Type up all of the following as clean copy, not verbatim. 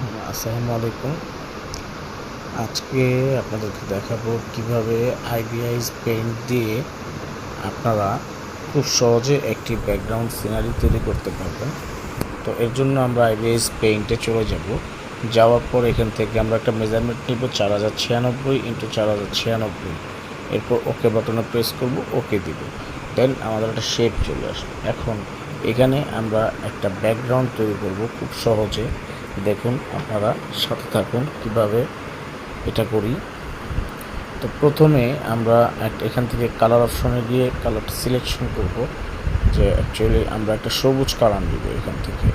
আসসালামু আলাইকুম। আজকে আপনাদেরকে দেখাবো কিভাবে আইবিআইস পেইন্ট দিয়ে আপনারা খুব সহজে একটি ব্যাকগ্রাউন্ড সিনারি তৈরি করতে পারবেন। তো এর জন্য আমরা আইবিআইস পেইন্টে চলে যাব। যাওয়ার পর এখান থেকে আমরা একটা মেজারমেন্ট নিব 4096 × 4096। এরপর ওকে বাটনে প্রেস করব, ওকে দিব। দেন আমাদের একটা শেপ চলে আসবে। এখন এখানে আমরা একটা ব্যাকগ্রাউন্ড তৈরি করব খুব সহজে। দেখুন, আপনারা সাথে থাকুন কিভাবে এটা করি। তো প্রথমে আমরা এখান থেকে কালার অপশনে গিয়ে কালারটা সিলেকশন করব, যে অ্যাকচুয়ালি আমরা একটা সবুজ কালার নিব এখান থেকে।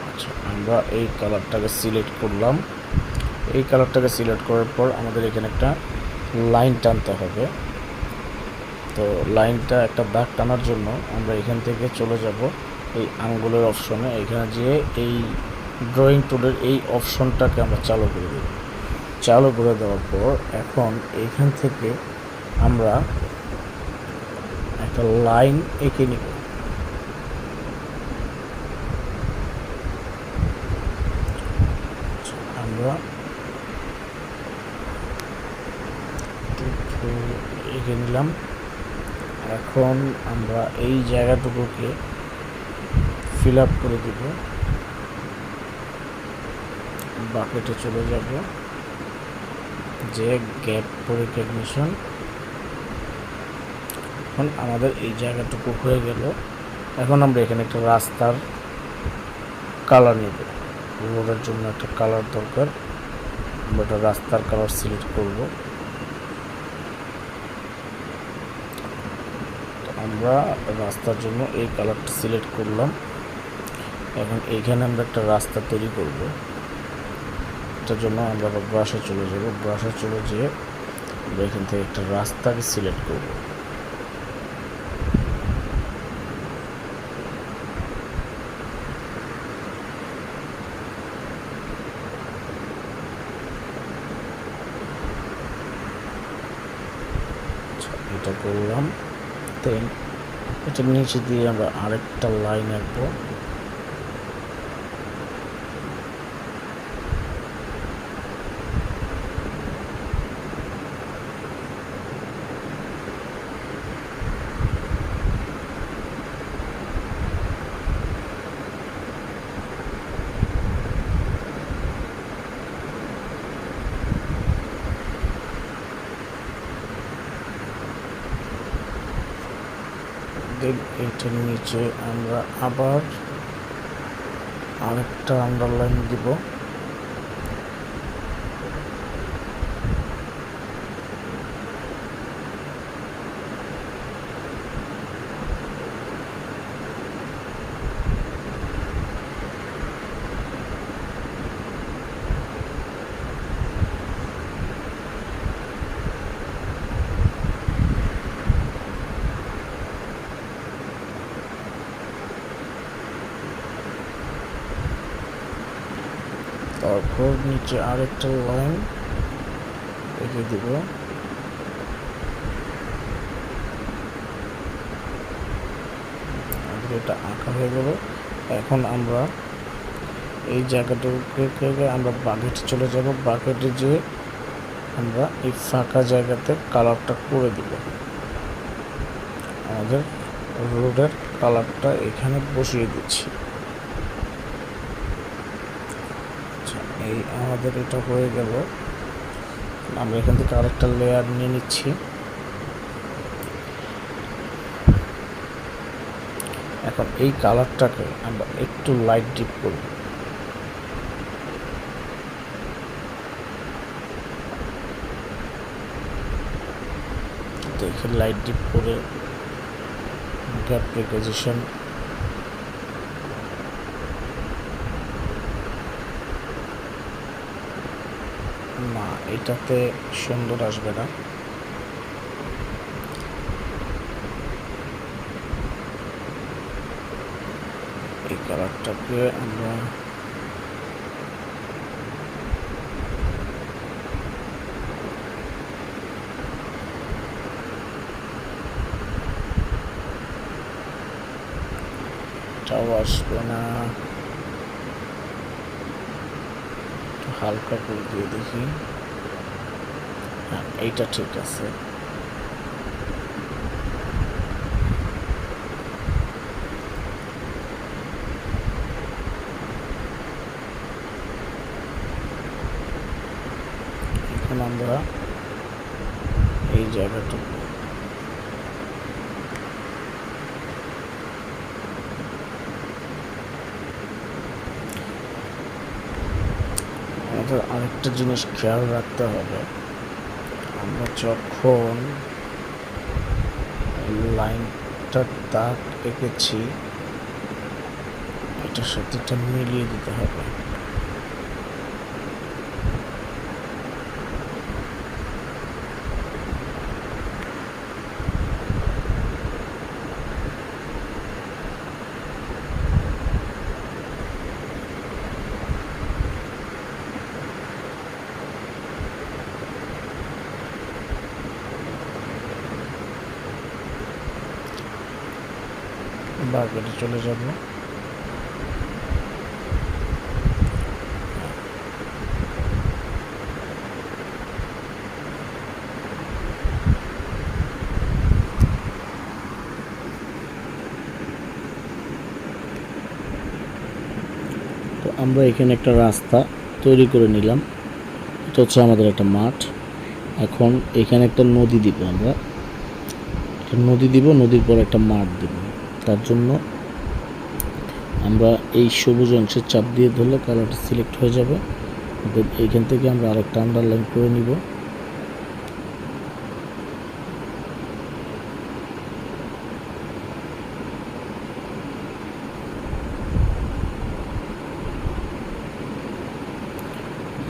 আচ্ছা, আমরা এই কালারটাকে সিলেক্ট করলাম। এই কালারটাকে সিলেক্ট করার পর আমাদের এখানে একটা লাইন টানতে হবে। তো লাইনটা একটা দাগ টানার জন্য আমরা এখান থেকে চলে যাব এই আঙ্গুলের অপশনে। এখানে যেয়ে এই ড্রয়িং টুলের এই অপশনটাকে আমরা চালু করে দেব। চালু করে দেওয়ার পর এখন এইখান থেকে আমরা একটা লাইন এঁকে নিব। আমরা এঁকে নিলাম। এখন আমরা এই জায়গাটুকুকে ফিল আপ করে দেব। বাকেটে চলে যাব, যে গ্যাপ রিকগনিশন। এখন আমাদের এই জায়গাটুকু হয়ে গেল। এখন আমরা এখানে একটা রাস্তার কালার নেব। রোডের জন্য একটা কালার দরকার। আমরা একটা রাস্তার কালার সিলেক্ট করব। আমরা রাস্তার জন্য এই কালারটা সিলেক্ট করলাম। এখন এইখানে আমরা একটা রাস্তা তৈরি করব। এটার জন্য আমরা ব্রাশে চলে যাব। ব্রাশে চলে যেয়ে আমরা এখান থেকে একটা রাস্তাকে সিলেক্ট করব। এটা করলাম। দেন এটার নিচে দিয়ে আমরা আরেকটা লাইন আঁকবো। দেন এটার নিচে আমরা আবার আরেকটা আন্ডারলাইন দিব। তারপর নিচে আরেকটা লাইন এঁকে দিব। এটা আঁকা হয়ে গেল। এখন আমরা এই জায়গাটাকে আমরা বাকেটে চলে যাব। বাকেটে যেয়ে আমরা এই ফাঁকা জায়গাতে কালারটা করে দিব। আমাদের রোডের কালারটা এখানে বসিয়ে দিচ্ছি। এই আমাদের এটা হয়ে গেল। আমরা এখান থেকে আরেকটা লেয়ার নিয়ে নিচ্ছি। এখন এই কালারটাকে আমরা একটু লাইট ডিপ করব। দেখে লাইট ডিপ করে গ্যাপ রিকগনিশন না, এটাতে সুন্দর আসবে না। এই কালারটাকে আমরা এটাও আসবে না, হালকা করে দিয়ে দেখি। হ্যাঁ, এইটা ঠিক আছে। এখন আমরা এই জায়গাটুকু আমাদের আরেকটা জিনিস খেয়াল রাখতে হবে, আমরা যখন লাইনটার দাগ এঁকেছি এটার সাথে এটা মিলিয়ে দিতে হবে। বাগেটে চলে যাব, তো আমরা এখানে একটা রাস্তা তৈরি করে নিলাম। এটা হচ্ছে আমাদের একটা মাঠ। এখন এখানে একটা নদী দিব, আমরা একটা নদী দিব, নদীর পর একটা মাঠ দিব। তার জন্য আমরা এই সবুজ অংশের চাপ দিয়ে ধরলে কালারটা সিলেক্ট হয়ে যাবে। এইখান থেকে আমরা আরেকটা আন্ডারলাইন করে নিব।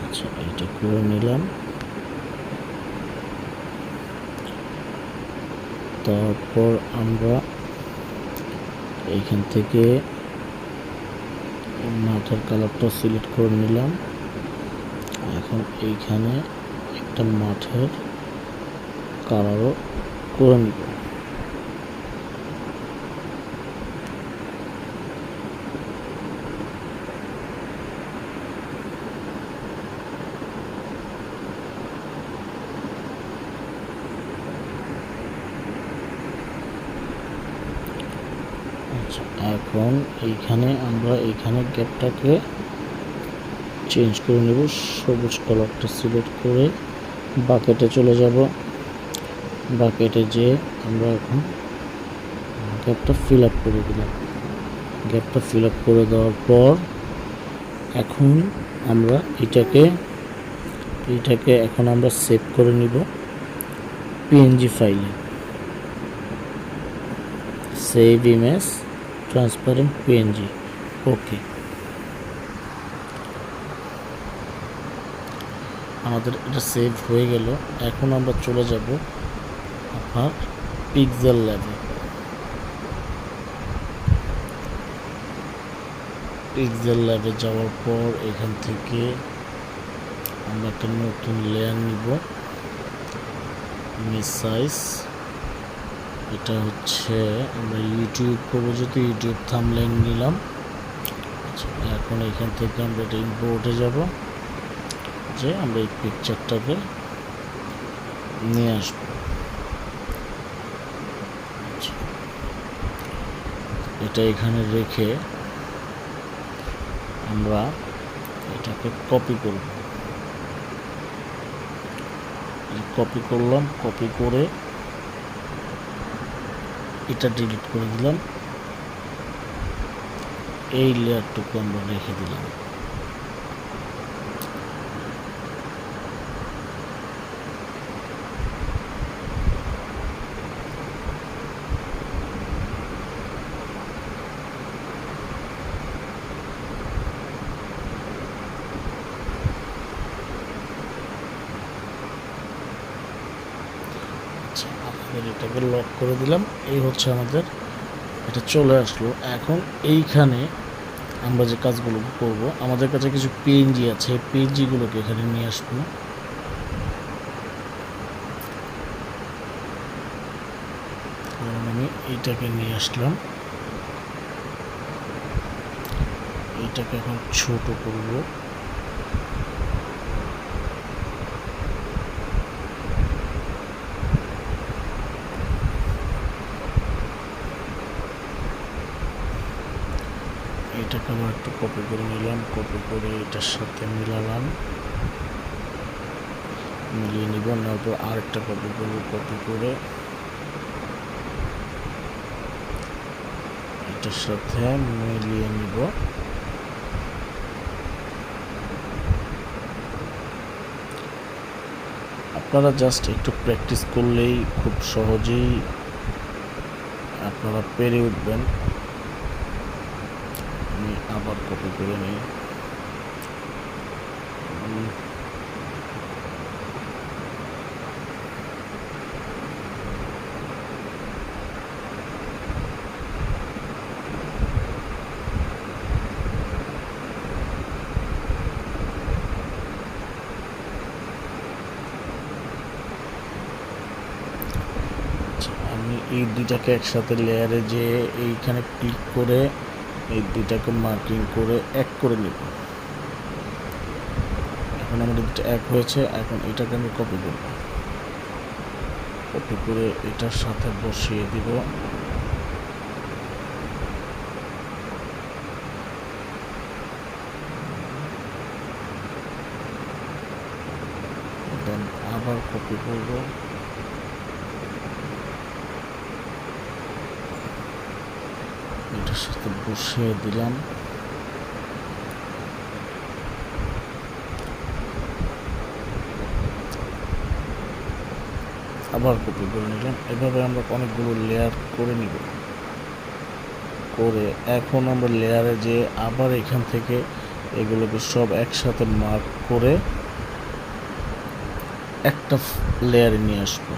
আচ্ছা, এটা করে নিলাম। তারপর আমরা এইখান থেকে মাঠের কালারটা সিলেক্ট করে নিলাম। এখন এইখানে একটা মাঠের কালারও করে নিব। আচ্ছা, এখন এইখানে আমরা এইখানে গ্যাপটাকে চেঞ্জ করে নেব, সবুজ কালারটা সিলেক্ট করে বাকেটে চলে যাব। বাকেটে যে আমরা এখন গ্যাপটা ফিল আপ করে দিলাম। গ্যাপটা ফিল আপ করে দেওয়ার পর এখন আমরা এটাকে এখন আমরা সেভ করে নিব পিএনজি ফাইলে। সেভ ইমেজ ট্রান্সপারেন্ট পিএনজি, ওকে। আমাদের এটা সেভ হয়ে গেল। এখন আমরা চলে যাব আপনার পিক্সেল ল্যাবে। পিক্সেল ল্যাবে যাওয়ার পর এখান থেকে আমরা একটা নতুন লেয়ার নিব, ইমেজ সাইজ। এটা হচ্ছে আমরা ইউটিউব করবো, যেহেতু ইউটিউব থাম্বনেইল নিলাম। আচ্ছা, এখন এখান থেকে আমরা এটা ইম্পোর্টে যাব, যে আমরা এই পিকচারটাকে নিয়ে আসবো। আচ্ছা, এটা এখানে রেখে আমরা এটাকে কপি করব। কপি করলাম, কপি করে এটা ডিলিট করে দিলাম। এই লেয়ারটুকু আমরা রেখে দিলাম। আমাদের এটাকে লক করে দিলাম। এই হচ্ছে আমাদের এটা চলে আসলো। এখন এইখানে আমরা যে কাজগুলো করব, আমাদের কাছে কিছু পিএনজি আছে, পিএনজিগুলোকে এখানে নিয়ে আসবো। আমি এইটাকে নিয়ে আসলাম। এটাকে এখন ছোট করব। এটাকে আবার একটু কপি করে নিলাম, কপি করে এটার সাথে মিলালাম, মিলিয়ে নিব। নেওয়ার পর আরেকটা কপি করব, কপি করে এটার সাথে মিলিয়ে নিব। আপনারা জাস্ট একটু প্র্যাকটিস করলেই খুব সহজেই আপনারা পেরে উঠবেন। আমি আবার কপি করে নিই। আমি এই দুইটাকে একসাথে লেয়ারে যে এইখানে ক্লিক করে এই দুইটাকে মার্কিং করে এক করে নিব। এখন আমাদের দুটো এক হয়েছে। এখন এটাকে আমি কপি করব, কপি করে এটার সাথে বসিয়ে দিব। দেন আবার কপি করব, এটার সাথে বসিয়ে দিলাম। আবার কপি করে নিলাম। এভাবে আমরা অনেকগুলো লেয়ার করে নিব। করে এখন আমরা লেয়ারে যে আবার এখান থেকে এগুলোকে সব একসাথে মার্ক করে একটা লেয়ারে নিয়ে আসবো।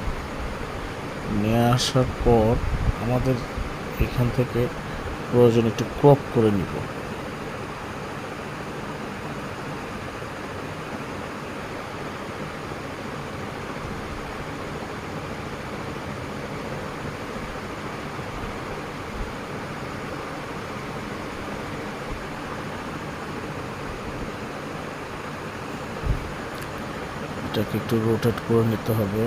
নিয়ে আসার পর আমাদের এখান থেকে প্রয়োজন একটু ক্রপ করে নিব। এটাকে একটু রোটেট করে নিতে হবে।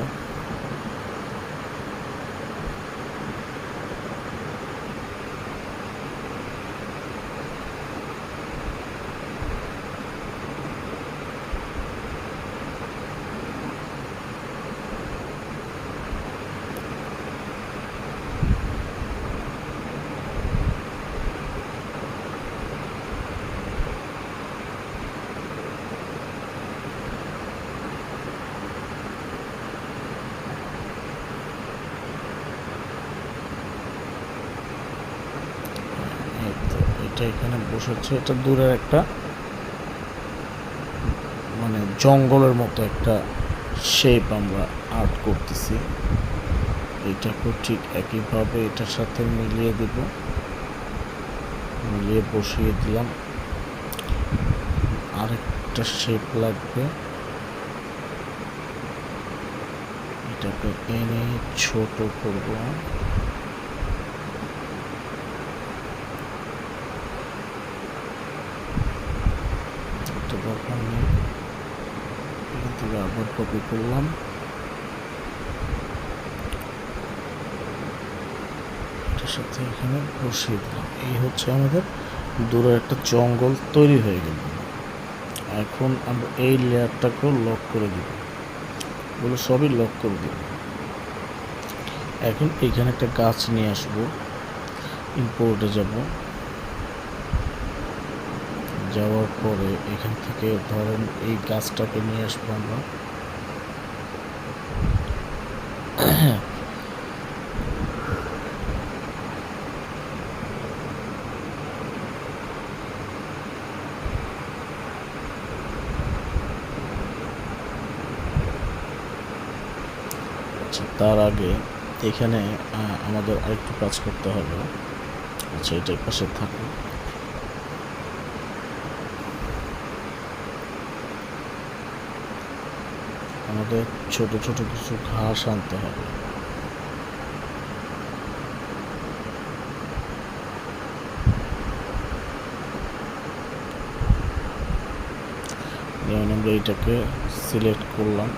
এটা এখানে বসেছে। এটা দূরের একটা মানে জঙ্গলের মতো একটা শেপ আমরা আর্ট করতেছি। এটাকেও ঠিক একইভাবে এটার সাথে মিলিয়ে দেব, মিলিয়ে বসিয়ে দিলাম। আরেকটা শেপ লাগবে, এটাকে এনে ছোট করব। দরকার নেই, এখান থেকে আবার কপি করলাম, এটার সাথে এখানে বসিয়ে দিলাম। এই হচ্ছে আমাদের দূরে একটা জঙ্গল তৈরি হয়ে গেল। এখন আমরা এই লেয়ারটাকেও লক করে দিব, এগুলো সবই লক করে দিব। এখন এখানে একটা গাছ নিয়ে আসবো, ইম্পোর্টে যাব, যাওয়ার পরে এখান থেকে ধরেন এই গাছটাকে নিয়ে আসবো আমরা। আচ্ছা, তার আগে এখানে আমাদের আরেকটু কাজ করতে হবে। আচ্ছা, এটার পাশে থাকুক। আমাদের ছোট ছোট কিছু ঘাস আনতে হবে। যেমন আমরা এইটাকে সিলেক্ট করলাম,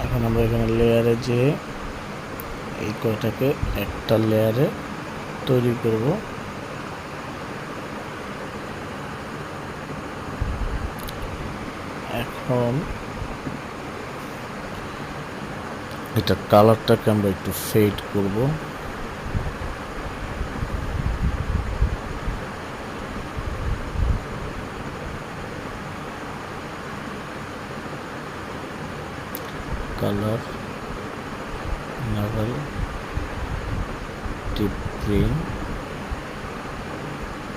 এখন আমরা এখানে লেয়ারে যে এই কয়টাকে একটা লেয়ারে তৈরি করব। এখন এটা কালারটাকে আমরা একটু ফেড করব, কালার লেভেল ডিপ গ্রিন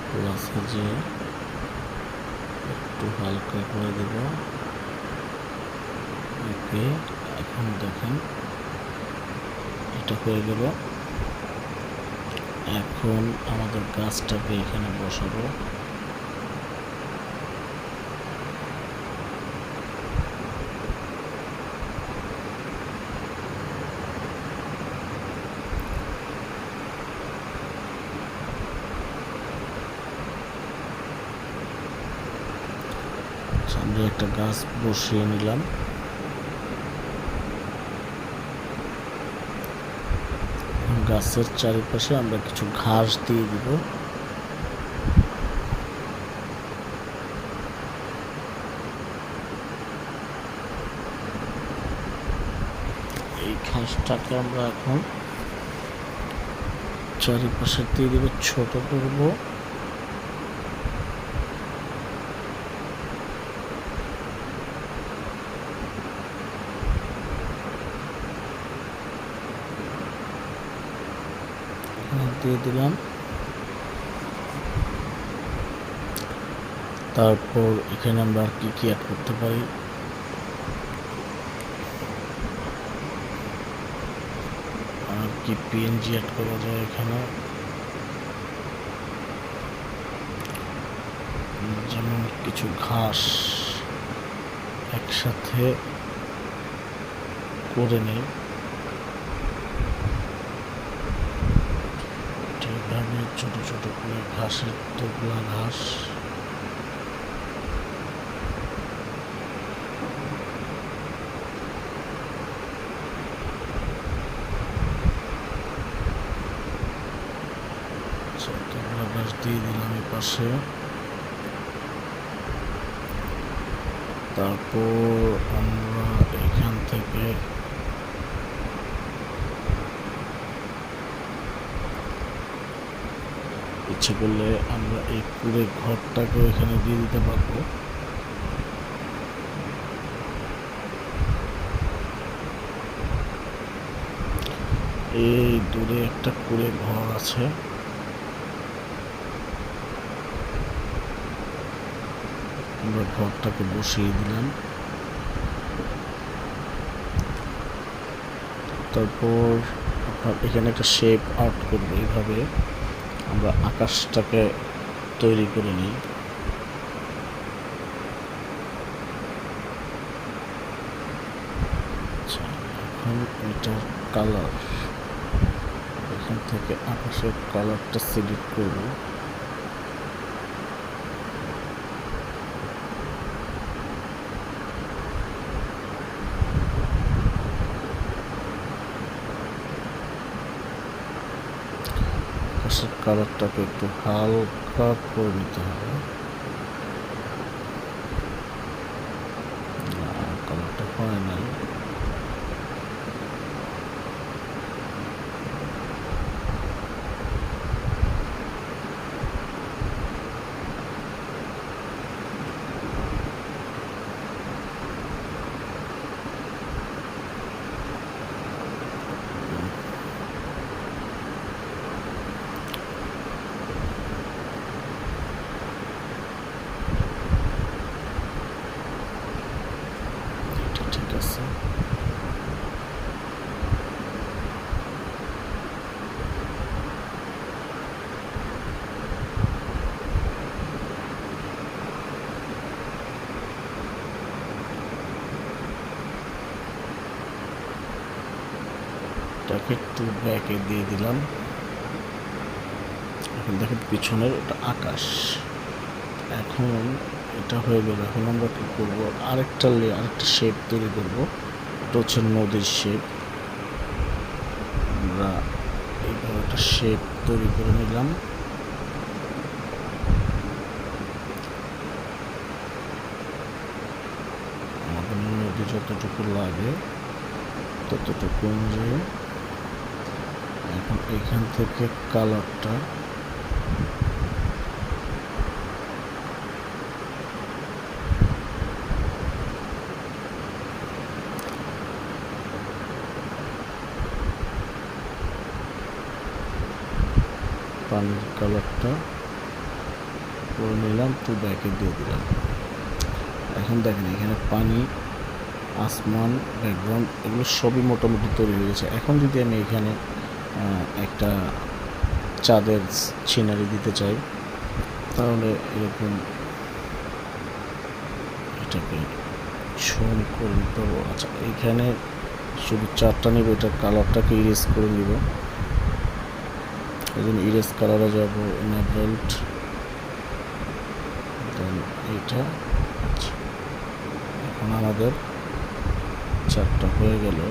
প্লাসে যে একটু হালকা করে দেব। ওকে, এখন দেখেন এটা হয়ে গেল। এখন আমাদের গাছটাকে এখানে বসাবো। আমরা একটা গাছ বসিয়ে নিলাম। গাছের চারিপাশে আমরা কিছু ঘাস দিয়ে দিব। এই ঘাসটাকে আমরা এখন চারিপাশে দিয়ে দিব, ছোট করব। দিয়ে দিলাম। তারপর এখানে আমরা আর কি অ্যাড করতে পারি, আর কি পিএনজি অ্যাড করা যায় এখানে, যেমন কিছু ঘাস একসাথে করে নেই। ছোট ছোট করে ঘাসের টুকরা ঘাস দিয়ে দিলাম এই পাশে। তারপর আমরা এখান থেকে ইচ্ছে করলে আমরা এই পুরো ঘরটাকে এখানে দিয়ে দিতে পারবো। এই দূরে একটা কুড়ে ঘর আছে, আমরা ঘরটাকে বসিয়ে দিলাম। তারপর আপনার এখানে একটা শেপ আউট করবো, এইভাবে আমরা আকাশটাকে তৈরি করে নিই। আচ্ছা, এখন এটার কালার এখান থেকে আকাশের কালারটা সিলেক্ট করব। আকাশের কালারটাকে একটু হালকা করে নিতে হবে। হয় নাই। ঠিক আছে, এটাকে একটু ব্যাকে দিয়ে দিলাম। এখন দেখেন পিছনের এটা আকাশ। এখন এটা হয়ে গেল। এখন আমরা কি করবো, আরেকটা শেপ তৈরি করবো। এটা হচ্ছে নদীর শেপ। আমরা এইভাবে একটা শেপ তৈরি করে নিলাম। আমাদের নদী যতটুকু লাগে ততটুকু অনুযায়ী এখন এখান থেকে কালারটা পানির কালারটা করে নিলাম, তো ব্যাকে দিয়ে দিলাম। এখন দেখেন এখানে পানি, আসমান, ব্যাকগ্রাউন্ড এগুলো সবই মোটামুটি তৈরি হয়ে গেছে। এখন যদি আমি এখানে একটা চাঁদের সিনারি দিতে চাই, তাহলে এরকম এটাকে শোন করে নিতে হবে। আচ্ছা, এইখানে শুধু চারটা নিব, এটার কালারটাকে ইরেজ করে নিব। এই জন্য ইরেজ কালারে যাব, এনাবেলড, দেন এইটা। এখন আমাদের চারটা হয়ে গেল।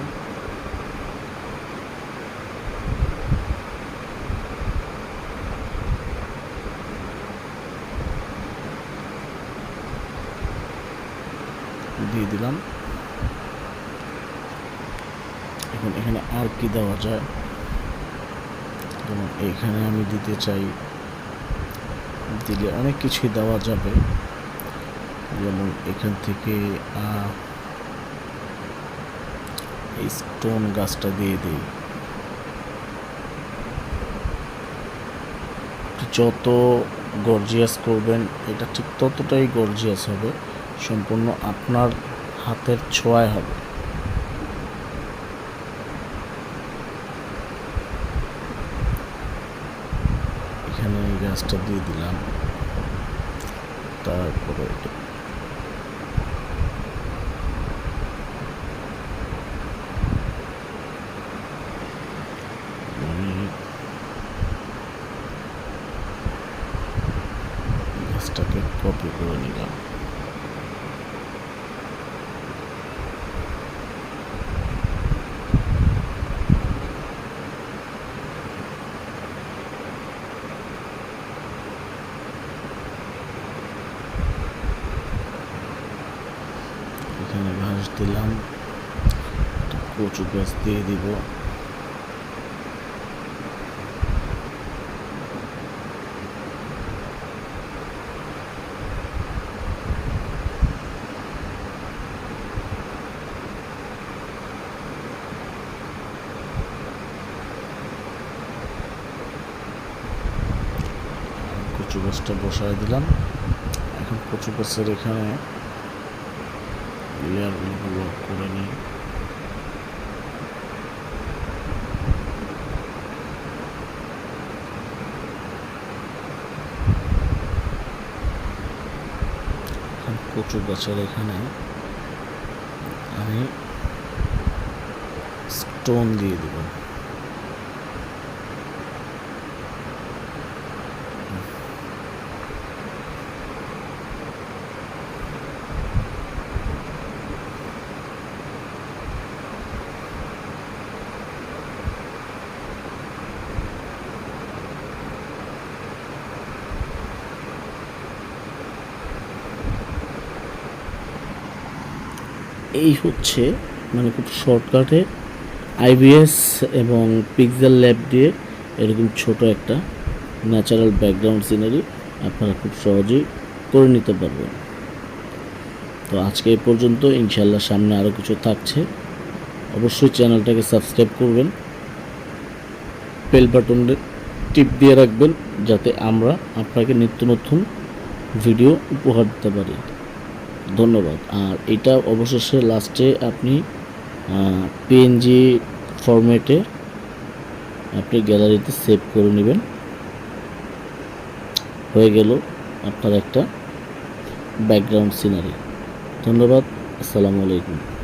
দিয়ে দিলাম। এখন এখানে আর কি দেওয়া যায়, যেমন এখানে আমি দিতে চাই, দিলে অনেক কিছুই দেওয়া যাবে। যেমন এখান থেকে এই স্টোন গাছটা দিয়ে দিই। যত গর্জিয়াস করবেন এটা ঠিক ততটাই গর্জিয়াস হবে, সম্পূর্ণ আপনার হাতের ছোঁয়ায় হবে। এখানে এই গাছটা দিয়ে দিলাম। তারপরে গাছটাকে কপি করে নিলাম। এখানে ঘাস দিলাম, কচু গাছ দিয়ে দিব। কচু গাছটা বসায় দিলাম। এখন কচু গাছের এখানে লেয়ারগুলো করে নিই। কচু গাছের এখানে আমি স্টোন দিয়ে দেব। এই হচ্ছে মানে খুব শর্টকাটে আইভিএস এবং পিক্সেল ল্যাব দিয়ে এরকম ছোট একটা ন্যাচারাল ব্যাকগ্রাউন্ড সিনারি আপনারা খুব সহজেই করে নিতে পারবেন। তো আজকে এই পর্যন্ত, ইনশাল্লাহ সামনে আরও কিছু থাকছে। অবশ্যই চ্যানেলটাকে সাবস্ক্রাইব করবেন, বেল বাটনে টিপ দিয়ে রাখবেন যাতে আমরা আপনাকে নিত্য নতুন ভিডিও উপহার দিতে পারি। ধন্যবাদ। আর এটা অবশেষে লাস্টে আপনি পিএনজি ফরম্যাটে আপনি গ্যালারিতে সেভ করে নেবেন। হয়ে গেল আপনার একটা ব্যাকগ্রাউন্ড সিনারি। ধন্যবাদ। আসসালামু আলাইকুম।